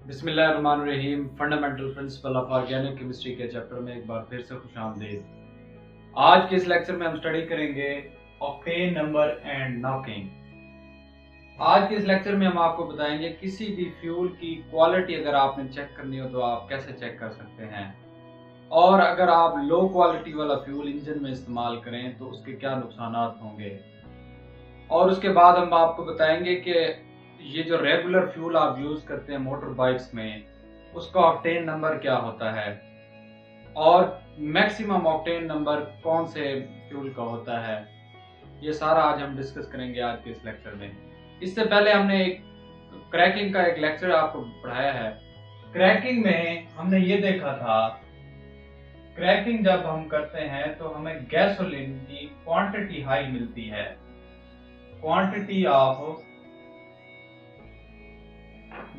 बिस्मिल्लाहिर्रहमानिर्रहीम। Fundamental principle of organic chemistry के chapter में एक बार फिर से खुशामदीद। आज के इस लेक्चर में हम स्टडी करेंगे ऑक्टेन नंबर एंड नॉकिंग। आज के इस लेक्चर में हम आपको बताएंगे किसी भी फ्यूल की क्वालिटी अगर आपने चेक करनी हो तो आप कैसे चेक कर सकते हैं, और अगर आप लो क्वालिटी वाला फ्यूल इंजन में इस्तेमाल करें तो उसके क्या नुकसान होंगे। और उसके बाद हम आपको बताएंगे कि ये जो रेगुलर फ्यूल आप यूज करते हैं मोटर बाइक्स में, उसका ऑक्टेन नंबर क्या होता है और मैक्सिमम ऑक्टेन नंबर कौन से फ्यूल का होता है। ये सारा आज हम डिस्कस करेंगे आज के इस लेक्चर में। इससे पहले हमने एक क्रैकिंग का एक लेक्चर आपको पढ़ाया है। क्रैकिंग में हमने ये देखा था, क्रैकिंग जब हम करते हैं तो हमें गैसोलीन की क्वांटिटी हाई मिलती है, क्वांटिटी ऑफ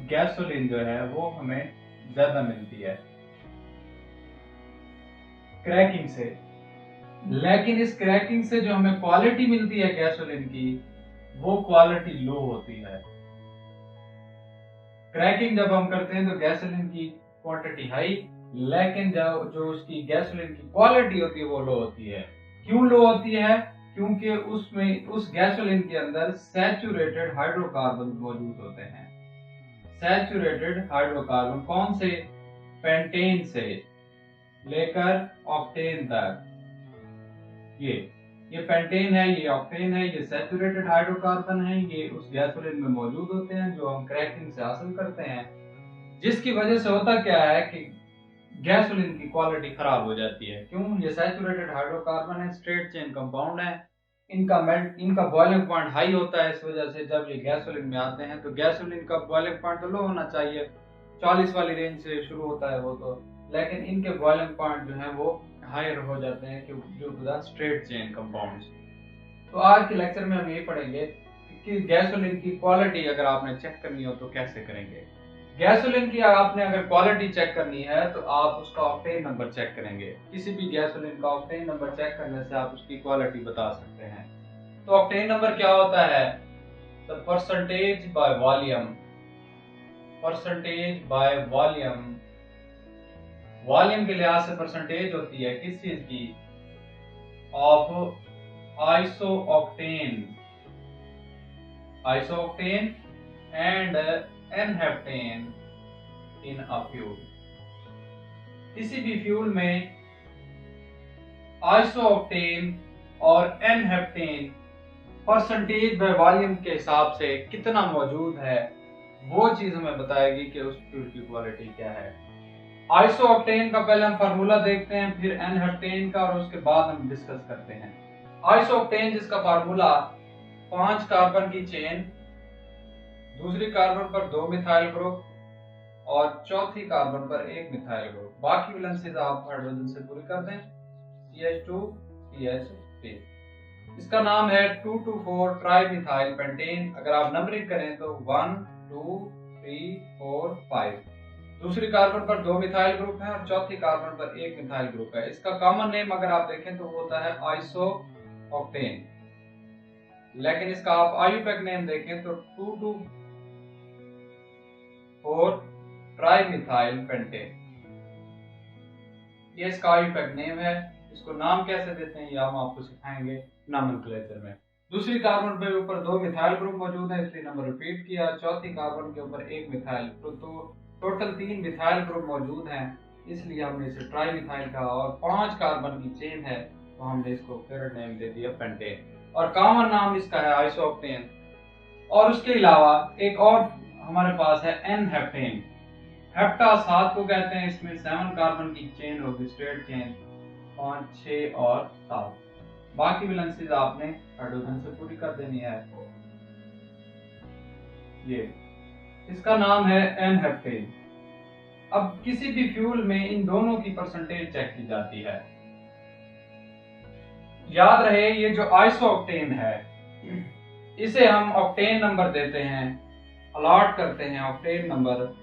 गैसोलीन जो है वो हमें ज्यादा मिलती है क्रैकिंग से। लेकिन इस क्रैकिंग से जो हमें क्वालिटी मिलती है गैसोलीन की, वो क्वालिटी लो होती है। क्रैकिंग जब हम करते हैं तो गैसोलीन की क्वांटिटी हाई, लेकिन जो उसकी गैसोलीन की क्वालिटी होती है वो लो होती है। क्यों लो होती है? क्योंकि उसमें उस गैसोलीन के अंदर सैचुरेटेड हाइड्रोकार्बन मौजूद होते हैं। सैचुरेटेड हाइड्रोकार्बन कौन से? पेंटेन से लेकर ऑक्टेन तक। ये पेंटेन है, ये ऑक्टेन है, ये सैचुरेटेड हाइड्रोकार्बन है, ये उस गैसोलीन में मौजूद होते हैं जो हम क्रैकिंग से हासिल करते हैं। जिसकी वजह से होता क्या है कि गैसोलीन की क्वालिटी खराब हो जाती है। क्यों? ये सैचुरेटेड हाइड्रोकार्बन है, स्ट्रेट चेन कंपाउंड है, इनका बॉइलिंग पॉइंट हाई होता है। इस वजह से जब ये गैसोलीन में आते हैं तो गैसोलीन का बॉइलिंग पॉइंट तो लो होना चाहिए, 40 वाली रेंज से शुरू होता है वो तो, लेकिन इनके बॉइलिंग पॉइंट जो है वो हायर हो जाते हैं क्योंकि स्ट्रेट चेन कंपाउंड्स। तो आज के लेक्चर में हम ये पढ़ेंगे कि गैसोलीन की क्वालिटी अगर आपने चेक करनी हो तो कैसे करेंगे। गैसोलीन की आपने अगर क्वालिटी चेक करनी है तो आप उसका ऑक्टेन नंबर चेक करेंगे। किसी भी गैसोलीन का ऑक्टेन नंबर चेक करने से आप उसकी क्वालिटी बता सकते हैं। तो ऑक्टेन नंबर क्या होता है? The percentage by volume, percentage by volume, volume के लिहाज से परसेंटेज होती है किस चीज की? Of isooctane, isooctane and n-heptane in a fuel. किसी भी फ्यूल में आइसोऑक्टेन और एनहेप्टेन परसेंटेज बाय वॉल्यूम के हिसाब से कितना मौजूद है, वो चीज हमें बताएगी कि उस फ्यूल की क्वालिटी क्या है। आइसोऑक्टेन का पहले हम फार्मूला देखते हैं, फिर एनहेप्टेन का, और उसके बाद हम डिस्कस करते हैं। आइसोऑक्टेन जिसका फार्मूला 5 कार्बन की चेन, दूसरी कार्बन पर 2 मिथाइल ग्रुप और चौथी कार्बन पर 1 मिथाइल ग्रुप। बाकी वैलेंसीज आप हाइड्रोजन से पूरी कर दें, CH2 CH3। इसका नाम है 2,2,4 ट्राई मिथाइल पेंटेन। अगर आप नंबरिंग करें तो 1 2 3 4 5। दूसरी कार्बन पर 2 मिथाइल ग्रुप है और चौथी कार्बन पर 1 मिथाइल ग्रुप है। इसका कॉमन नेम अगर आप देखें तो वो होता है आइसोऑक्टेन, लेकिन इसका आप आईयूपैक नेम देखें तो 2,2,4 ट्राई मिथाइल पेंटेन, ये इसका आईयूपैक नेम है। इसको नाम कैसे देते हैं ये हम आपको सिखाएंगे नॉमेनक्लेचर में। दूसरी कार्बन पे ऊपर 2 मिथाइल ग्रुप मौजूद है, इसलिए नंबर रिपीट किया। चौथी कार्बन के ऊपर 1 मिथाइल, तो टोटल 3 मिथाइल ग्रुप मौजूद हैं, इसलिए हमने इसे ट्राई मिथाइल कहा। और 5 कार्बन की चेन है तो हमने इसको फिर नेम दे दिया पेंटेन, और कॉमन नाम इसका है आइसोऑक्टेन। और उसके अलावा एक और हमारे पास है एनहेप्टेन। हेप्टा 7 को कहते हैं, इसमें 7 कार्बन की चेन होगी, स्ट्रेट चेन, 5 6 और 7। बाकी वैलेंसीज आपने हाइड्रोजन से पूरी कर देनी है। ये इसका नाम है एनहेप्टेन। अब किसी भी फ्यूल में इन दोनों की परसेंटेज चेक की जाती है। याद रहे ये जो आइसोऑक्टेन है इसे हम ऑक्टेन नंबर देते हैं, अलॉट करते हैं ऑक्टेन नंबर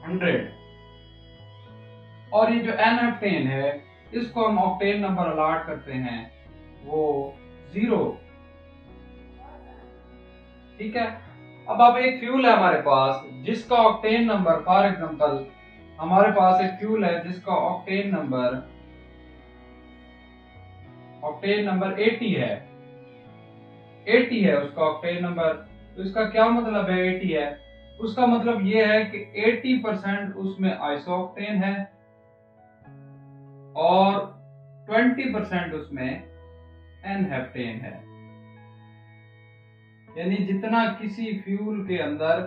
100। और ये जो एनहेप्टेन है इसको हम ऑक्टेन नंबर अलॉट करते हैं वो 0। ठीक है। अब एक फ्यूल है हमारे पास जिसका ऑक्टेन नंबर, फॉर एग्जांपल हमारे पास एक फ्यूल है जिसका ऑक्टेन नंबर 80 है, 80 है उसका ऑक्टेन नंबर। तो इसका क्या मतलब है 80 है? उसका मतलब ये है कि 80% उसमें आइसोक्टेन है और 20% उसमें एनहेप्टेन है। यानी जितना किसी फ्यूल के अंदर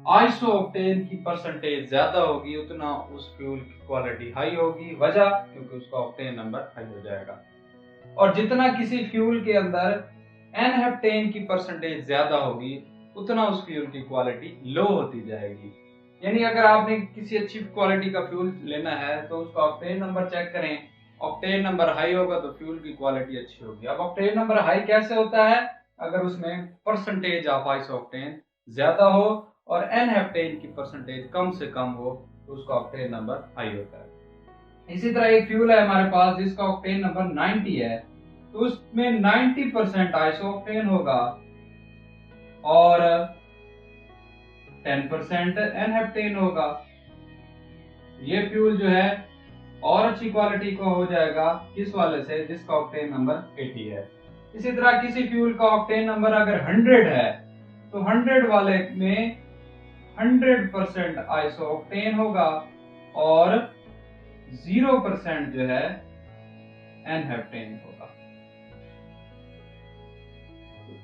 आइसोक्टेन की परसेंटेज ज्यादा होगी उतना उस फ्यूल की क्वालिटी हाई होगी। वजह क्योंकि उसका ऑक्टेन नंबर हाई हो जाएगा। और जितना किसी फ्यूल के अंदर एनहेप्टेन की परसेंटेज ज्यादा होगी उतना उस फ्यूल की क्वालिटी लो होती जाएगी। यानी अगर आपने किसी अच्छी क्वालिटी का फ्यूल लेना है तो उसका ऑक्टेन नंबर चेक करें। ऑक्टेन नंबर हाई होगा तो फ्यूल की क्वालिटी अच्छी होगी। अब ऑक्टेन नंबर हाई कैसे होता है? अगर उसमें परसेंटेज ऑफ आइसोक्टेन ज्यादा हो और एनहेप्टेन की परसेंटेज कम से कम हो तो उसका ऑक्टेन नंबर हाई होता है। इसी तरह एक फ्यूल है हमारे पास जिसका ऑक्टेन नंबर 90 है, तो उसमें 90% आइसोक्टेन होगा और 10% एनहेप्टेन होगा। ये फ्यूल जो है और अच्छी क्वालिटी का हो जाएगा किस वाले से? जिसका ऑक्टेन नंबर 80 है। इसी तरह किसी फ्यूल का ऑक्टेन नंबर अगर 100 है तो 100 वाले में 100% आइसोक्टेन होगा और 0% जो है एनहेप्टेन होगा।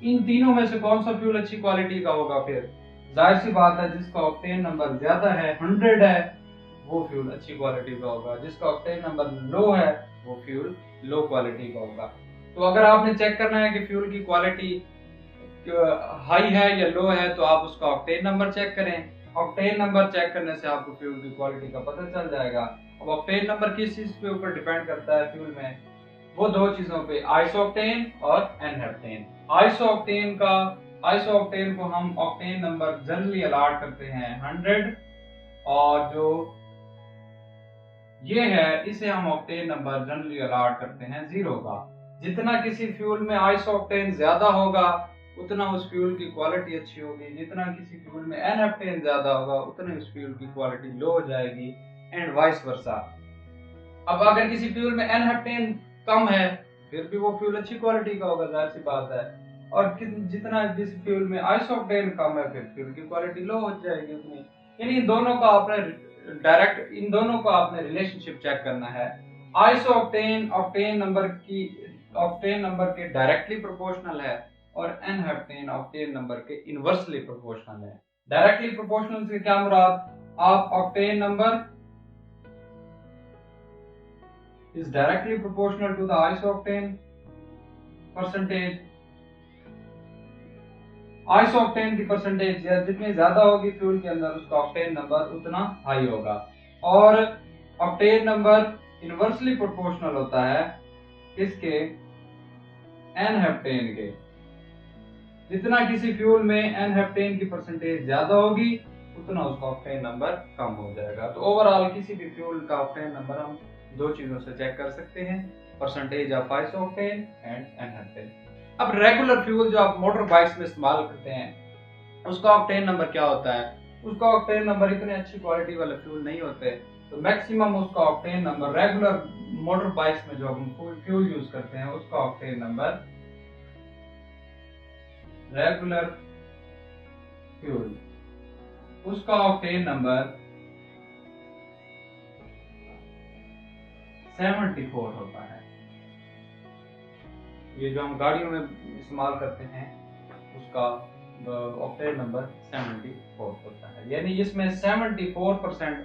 इन तीनों में से कौन सा फ्यूल अच्छी क्वालिटी का होगा? फिर जाहिर सी बात है जिसका ऑक्टेन नंबर ज्यादा है, 100 है, वो फ्यूल अच्छी क्वालिटी का होगा। जिसका ऑक्टेन नंबर लो है वो फ्यूल लो क्वालिटी का होगा। तो अगर आपने चेक करना है कि फ्यूल की क्वालिटी हाई है या लो है तो आप उसका ऑक्टेन नंबर चेक करें। ऑक्टेन नंबर चेक करने से आपको फ्यूल की क्वालिटी का पता चल जाएगा। अब ऑक्टेन नंबर किस चीज के ऊपर डिपेंड करता है फ्यूल में? वो दो चीजों पे, आइसोक्टेन और एनहेप्टेन। आइसोक्टेन को हम ऑक्टेन नंबर जनरली अलॉट करते हैं 100 और जो ये है इसे हम ऑक्टेन नंबर जनरली अलॉट करते हैं 0 का। जितना किसी फ्यूल में आइसोक्टेन ज्यादा होगा उतना उस फ्यूल की क्वालिटी अच्छी होगी। जितना किसी फ्यूल में एनहेप्टेन ज्यादा होगा उतने उस फ्यूल की क्वालिटी लो हो जाएगी एंड वाइस वर्सा। अब अगर किसी फ्यूल में एनहेप्टेन कम है फिर भी वो फ्यूल अच्छी क्वालिटी का होगा, जाहिर सी बात है। और जितना जिस फ्यूल में आइसोक्टेन कम है फिर फ्यूल की क्वालिटी लो हो जाएगी उतनी। यानी इन दोनों का आपने रिलेशनशिप चेक करना है। आइसोक्टेन ऑक्टेन नंबर के डायरेक्टली प्रोपोर्शनल है और एनहेप्टेन ऑक्टेन नंबर के इनवर्सली प्रोपोर्शनल है। डायरेक्टली प्रोपोर्शनल से क्या मुराद? आप octane number is directly proportional to the isooctane percentage। Isooctane की परसेंटेज जितनी ज्यादा होगी फ्यूल के अंदर उसका ऑक्टेन नंबर उतना हाई होगा। और ऑक्टेन नंबर इनवर्सली प्रोपोर्शनल होता है किसके? एनहेप्टेन के। जितना किसी फ्यूल में एनहेप्टेन की परसेंटेज ज्यादा होगी उतना उसका ऑक्टेन नंबर कम हो जाएगा। तो ओवरऑल किसी भी फ्यूल का ऑक्टेन नंबर हम दो चीजों से चेक कर सकते हैं, percentage of isooctane and n-heptane. अब रेगुलर फ्यूल जो आप मोटर बाइक्स में इस्तेमाल करते हैं उसका ऑक्टेन नंबर क्या होता है? उसका ऑक्टेन नंबर इतने अच्छी क्वालिटी वाले फ्यूल नहीं होते, तो मैक्सिमम उसका octane number regular motor bikes में जो हम फ्यूल यूज करते हैं उसका ऑक्टेन नंबर, रेगुलर फ्यूल, उसका ऑक्टेन नंबर 74 होता है। ये जो हम गाड़ियों में इस्तेमाल करते हैं उसका ऑक्टेन नंबर 74 होता है। यानी इसमें 74%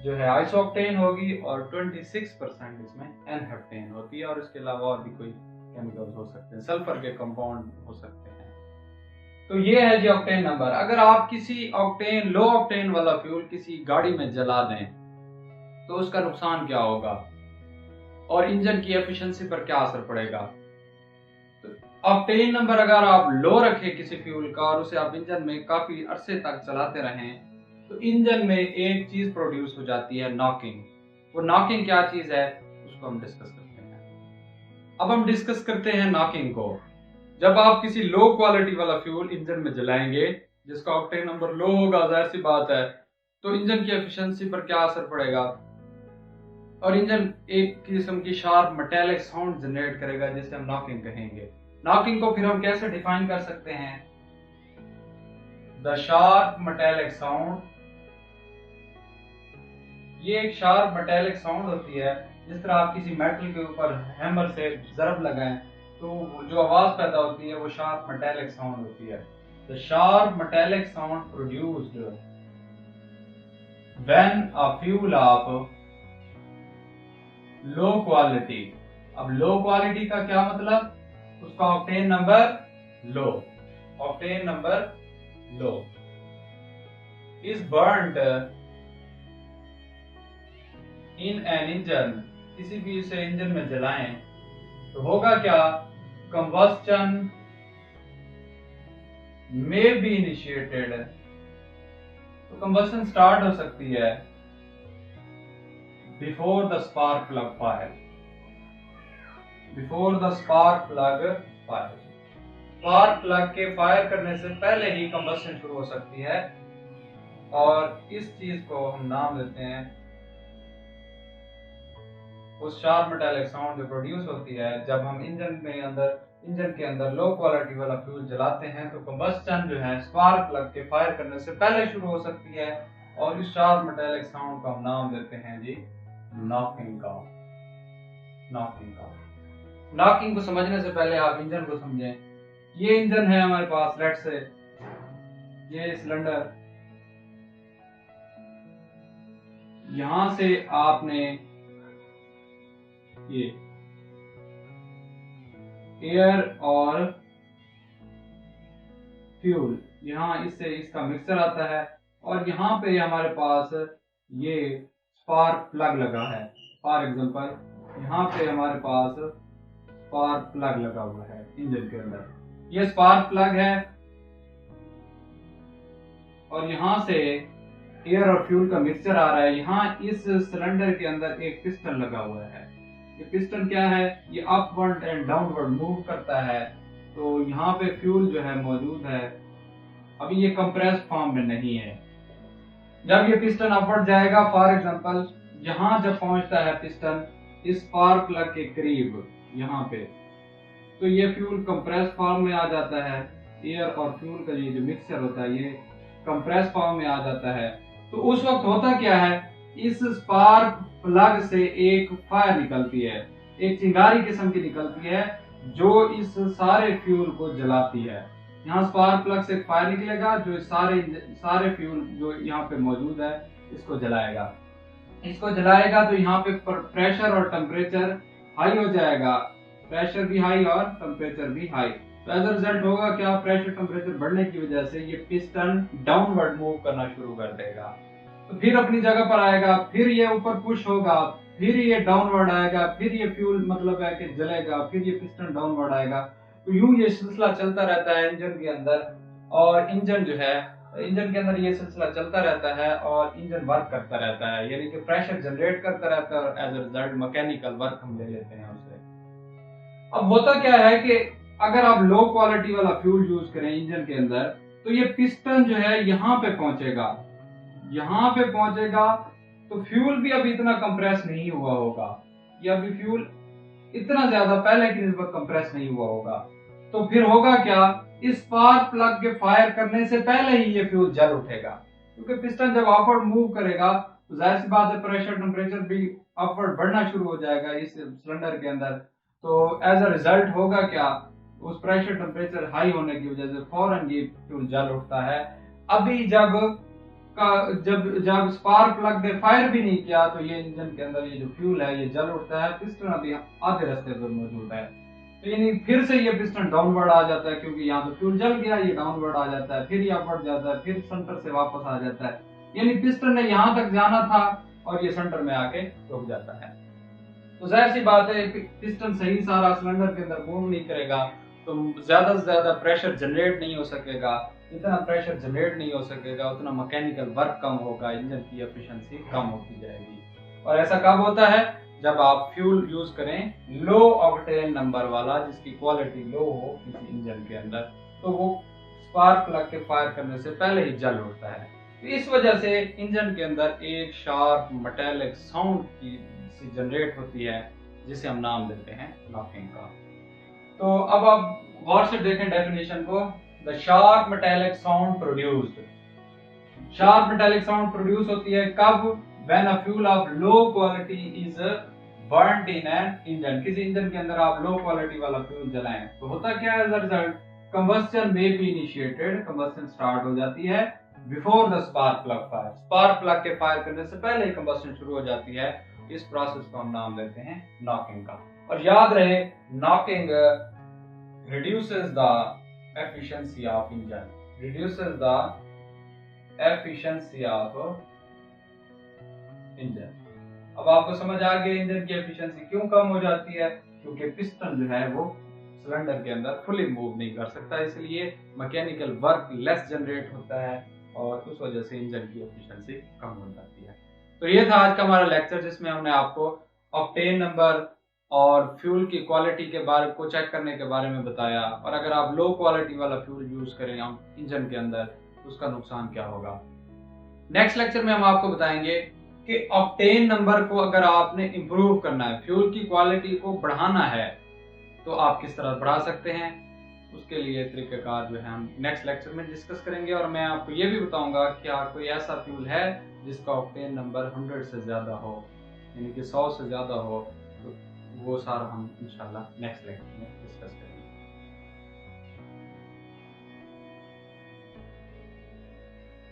जो है आइसोक्टेन होगी और 26% इसमें एनहेप्टेन होती है। और इसके अलावा और भी कोई केमिकल्स हो सकते हैं, सल्फर के कंपाउंड हो सकते हैं। तो ये है जी ऑक्टेन नंबर। अगर आप किसी ऑक्टेन लो ऑक्टेन वाला फ्यूल किसी गाड़ी में जला दें तो उसका नुकसान क्या होगा और इंजन की एफिशिएंसी पर क्या असर पड़ेगा? तो ऑक्टेन नंबर अगर आप लो रखें किसी फ्यूल का और उसे आप इंजन में काफी अरसे तक चलाते रहें तो इंजन में एक चीज प्रोड्यूस हो जाती है, नॉकिंग। वो नॉकिंग क्या चीज है उसको हम डिस्कस करते हैं। अब हम डिस्कस करते हैं नॉकिंग को। जब आप किसी लो क्वालिटी वाला फ्यूल इंजन में जलाएंगे जिसका ऑक्टेन नंबर लो होगा, जाहिर सी बात है तो इंजन की एफिशिएंसी पर क्या असर पड़ेगा, और इंजन एक किस्म की शार्प मेटालिक साउंड जनरेट करेगा जिसे हम नॉकिंग कहेंगे। नॉकिंग को फिर हम कैसे डिफाइन कर सकते हैं? द शार्प मेटालिक साउंड, ये एक शार्प मेटालिक साउंड होती है। जिस तरह आप किसी मेटल के ऊपर हैमर से जरब लगाएं तो जो आवाज पैदा होती है वो शार्प मेटालिक साउंड होती है। The sharp metallic sound produced when a fuel of low quality. अब लो क्वालिटी का क्या मतलब? उसका octane number low, octane number low is burned in an engine, किसी भी इसे इंजन में जलाएं तो होगा क्या? कंबस्टन में बी इनिशिएटेड, तो कंबस्टन स्टार्ट हो सकती है before the spark plug fire, before the spark plug fire. Spark plug के फायर करने से पहले ही कंबस्टन शुरू हो सकती है, और इस चीज को हम नाम देते हैं, उस शार्प मेटालिक साउंड जो प्रोड्यूस होती है जब हम इंजन के अंदर लो क्वालिटी वाला फ्यूल जलाते हैं, तो कंबस्टन जो है स्पार्क प्लग के फायर करने से पहले शुरू हो सकती है, और इस शार्प मेटालिक साउंड का हम नाम देते हैं जी नॉकिंग का। नॉकिंग का, नॉकिंग को समझने से पहले आप इंजन को समझें। ये इंजन है हमारे पास, लेट से ये सिलेंडर, यहां से आपने ये एयर और फ्यूल, यहां इससे इसका मिक्सचर आता है, और यहां पे हमारे पास ये स्पार्क प्लग लगा है। फॉर एग्जांपल यहां पे हमारे पास स्पार्क प्लग लगा हुआ है इंजन के अंदर, ये स्पार्क प्लग है, और यहां से एयर और फ्यूल का मिक्सचर आ रहा है। यहाँ इस सिलेंडर के अंदर एक पिस्टन लगा हुआ है। ये पिस्टन क्या है? ये अपवर्ड एंड डाउनवर्ड मूव करता है, तो यहाँ पे फ्यूल जो है मौजूद है। अभी ये कंप्रेस फॉर्म में नहीं है। जब ये पिस्टन अपवर्ड जाएगा, फॉर एग्जांपल यहाँ जब पहुंचता है पिस्टन इस स्पार्क प्लग के करीब यहाँ पे, तो ये फ्यूल कंप्रेस फॉर्म में आ जाता है। एयर और फ्यूल का ये जो मिक्सचर होता है ये कंप्रेस फॉर्म में आ जाता है। तो उस वक्त होता क्या है, इस स्पार्क प्लग से एक फायर निकलती है, एक चिंगारी किस्म की निकलती है जो इस सारे फ्यूल को जलाती है। यहाँ स्पार्क प्लग से एक फायर निकलेगा जो सारे फ्यूल जो यहाँ पे मौजूद है इसको जलाएगा। इसको जलाएगा तो यहाँ पे प्रेशर और टेम्परेचर हाई हो जाएगा, प्रेशर भी हाई और टेम्परेचर भी हाई। तो एज अ रिजल्ट होगा क्या? प्रेशर टेम्परेचर बढ़ने की वजह से ये पिस्टन डाउनवर्ड मूव करना शुरू कर देगा, तो फिर अपनी जगह पर आएगा, फिर ये ऊपर पुश होगा, फिर ये डाउनवर्ड आएगा, फिर ये फ्यूल मतलब है कि जलेगा, फिर ये पिस्टन डाउनवर्ड आएगा। तो यूं ये सिलसिला चलता रहता है इंजन के अंदर, और इंजन जो है इंजन के अंदर ये सिलसिला चलता रहता है और इंजन वर्क करता रहता है, यानी कि प्रेशर जनरेट करता रहता है और as a result mechanical work हम ले लेते हैं उसे। अब होता क्या है कि अगर आप लो क्वालिटी वाला फ्यूल यूज करें इंजन के अंदर, तो ये पिस्टन जो है यहाँ पे पहुंचेगा, यहाँ पे पहुंचेगा, तो फ्यूल भी अभी इतना कंप्रेस नहीं हुआ होगा, ये अभी फ्यूल इतना ज्यादा पहले की निस्बत कंप्रेस नहीं हुआ होगा। तो फिर होगा क्या? इस स्पार्क प्लग के फायर करने से पहले ही ये फ्यूल जल उठेगा, क्योंकि पिस्टन जब अपवर्ड मूव करेगा तो जाहिर सी बात है प्रेशर टेम्परेचर भी अपवर्ड बढ़ना शुरू हो जाएगा इस सिलेंडर के अंदर। तो एज अ रिजल्ट होगा क्या? उस प्रेशर टेम्परेचर हाई होने की वजह से फौरन ये फ्यूल जल उठता है। अभी जब स्पार्क प्लग ने फायर भी नहीं किया तो ये इंजन के अंदर ये जो फ्यूल है ये जल उठता है, पिस्टन अभी आधे रास्ते पर मौजूद है, तो यानी फिर से ये पिस्टन डाउनवर्ड आ जाता है, क्योंकि यहाँ तो फ्यूल जल गया, ये डाउनवर्ड आ जाता है, फिर ये अपवर्ड जाता है, फिर सेंटर से वापस आ जाता है, यानी पिस्टन ने यहाँ तक जाना था और ये सेंटर में आके रुक जाता है। तो जाहिर सी बात है पिस्टन सही सारा सिलेंडर के अंदर मूव नहीं करेगा, तो ज्यादा से ज्यादा प्रेशर जनरेट नहीं हो सकेगा, इतना प्रेशर जनरेट नहीं हो सकेगा, उतना मैकेनिकल वर्क कम होगा, इंजन की एफिशिएंसी कम होती जाएगी। और ऐसा कब होता है? जब आप फ्यूल यूज करें लो ऑक्टेन नंबर वाला, जिसकी क्वालिटी लो हो किसी इंजन के अंदर, तो वो स्पार्क प्लग के फायर करने से पहले ही जल उठता है। तो इस वजह से इंजन के अंदर एक शार्प मेटेलिक साउंड की जनरेट होती है, जिसे हम नाम देते हैं नॉकिंग का। तो अब आप गौर से देखें डेफिनेशन को। The sharp metallic sound produced, sharp metallic sound produce होती है कब? When a fuel of low quality is burned in an engine, किसी इंजन के अंदर आप लो क्वालिटी वाला फ्यूल जलाएं तो होता क्या है? एज अ रिजल्ट कंबस्शन में बी इनिशिएटेड, कंबस्शन स्टार्ट हो जाती है before the spark plug fire, spark plug के फायर करने से पहले ही कंबस्शन शुरू हो जाती है। इस प्रोसेस को हम नाम देते हैं नॉकिंग का। और याद रहे, knocking reduces the efficiency of engine, reduces the efficiency of engine। अब आपको समझ आ गया इंजन की एफिशिएंसी क्यों कम हो जाती है? क्योंकि पिस्टन जो है वो सिलेंडर के अंदर फुली मूव नहीं कर सकता, इसलिए मैकेनिकल वर्क लेस जनरेट होता है और उस वजह से इंजन की एफिशिएंसी कम हो जाती है। तो ये था आज का हमारा लेक्चर, जिसमें हमने आपको ऑक्टेन नंबर और फ्यूल की क्वालिटी के बारे को चेक करने के बारे में बताया, और अगर आप लो क्वालिटी वाला फ्यूल यूज करें हम इंजन के अंदर तो उसका नुकसान क्या होगा। नेक्स्ट लेक्चर में हम आपको बताएंगे कि ऑक्टेन नंबर को अगर आपने इंप्रूव करना है, फ्यूल की क्वालिटी को बढ़ाना है, तो आप किस तरह बढ़ा सकते हैं। उसके लिए तरीकेकार जो है हम नेक्स्ट लेक्चर में डिस्कस करेंगे। और मैं आपको ये भी बताऊंगा कि कोई ऐसा फ्यूल है जिसका ऑक्टेन नंबर 100 से ज्यादा हो, यानी कि 100 से ज्यादा हो, तो वो सारा हम इंशाल्लाह नेक्स्ट लेक्चर में डिस्कस करेंगे।